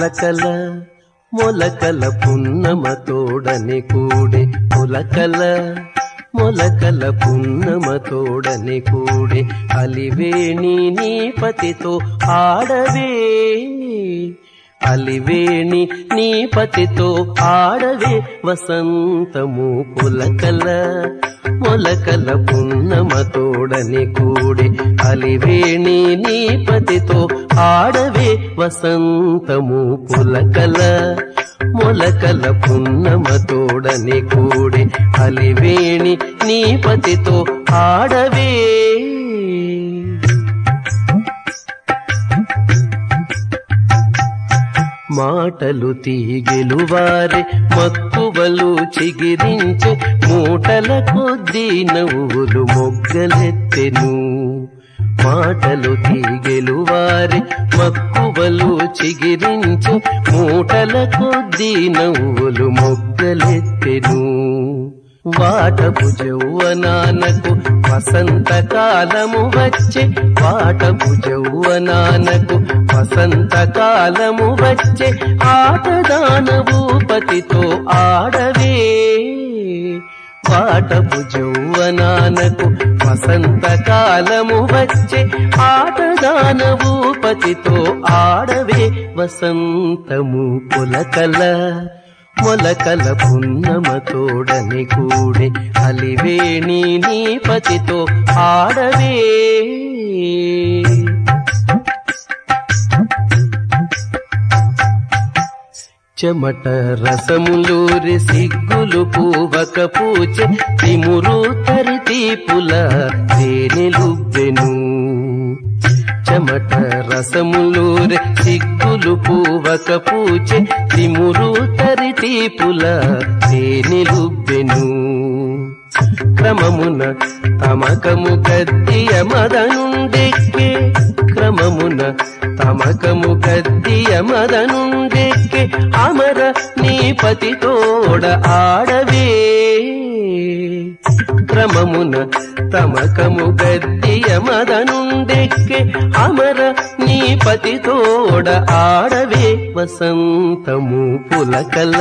పులకల మొలకల పున్నమ తోడని కూడే పులకల మొలకల పున్నమ తోడని కూడే అలివేణి నీ పతితో ఆడవే అలివేణి నీ పతితో ఆడవే వసంతము పులకల మొలకల పున్నమ తోడని కూడే అలివేణి నీ పతితో ఆడవే వసంతము పులకల మొలకల పున్నమ తోడని కూడే అలివేణి నీ పతితో ఆడవే. మాటలు తీగెలువారే మక్కువలు చిగిరించే మూటల కొద్దీ నవ్వులు మొగ్గలెత్తెను. మాటలు తీగెలువారే మక్కువలు చిగిరించే మూటల కొద్దీ నవ్వులు మొగ్గలెత్తెను. వాటపు యౌవనానకు వసంతకాలము వచ్చే వాటపు యౌవనానకు వసంతకాలము వచ్చే ఆటదానవు పతితో ఆడవే వాటపు యౌవనానకు వసంతకాలము వచ్చే ఆటదానవు పతితో ఆడవే వసంతము పులకల మొలకల పున్నమ తోడని కూడే అలివేణి నీ పతితో ఆడవే. చెమట రసములూరి సిగ్గులు పూవక పూచె తిమురు తరితీపుల తేనెలుబ్బెను. చెమట రసములూరి సిగ్గులు పూవక పూచె తిమురు తరితీపుల తేనెలుబ్బెను. క్రమమున తమకము గద్దియ మదనుండెక్కే క్రమమున తమకము గద్దియ మదనుండెక్కే అమర నీ పతితోడ ఆడవే క్రమమున తమకము గద్దియ మదనుండెక్కే అమర నీ పతితోడ ఆడవే వసంతము పులకల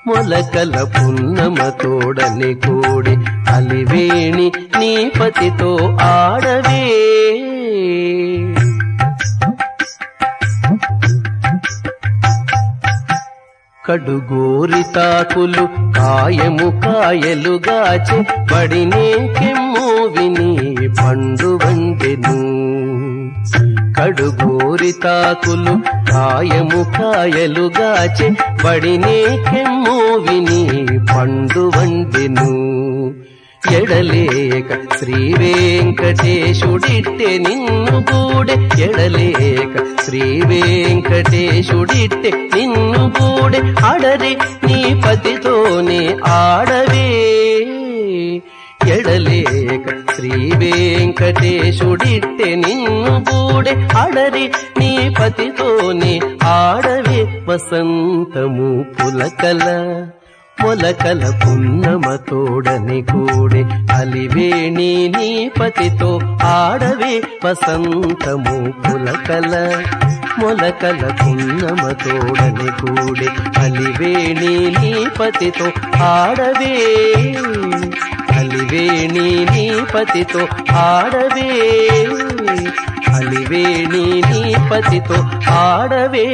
మొలకల పున్నమ తోడని కూడే అలివేణి నీ పతితో ఆడవే. కడుగోరి తాకులు కాయము కాయలుగాచె బడినే కెమ్ము విని పండు వండెను. కడుగోరి తాకులు కాయము కాయలుగాచె బడినే కెమ్ము విని పండు వండెను. ఎడలేక శ్రీ వెంకటేశుడిట్టె నిన్ను గూడె ఎడలేక శ్రీ వెంకటేశుడిట్టె నిన్ను గూడె అడరే నీ పతితోనే ఆడవే ఎడలేక శ్రీ వెంకటేశుడిట్టె నిన్ను గూడె అడరే నీ పతితోనే ఆడవే వసంతము పులకల మొలకల పున్నమ తోడని కూడే అలివేణి నీ పతితో ఆడవే వసంతము పులకల మొలకల పున్నమ తోడని కూడే అలివేణి నీ పతితో ఆడవే అలివేణి నీ పతితో ఆడవే అలివేణి నీ పతితో ఆడవే.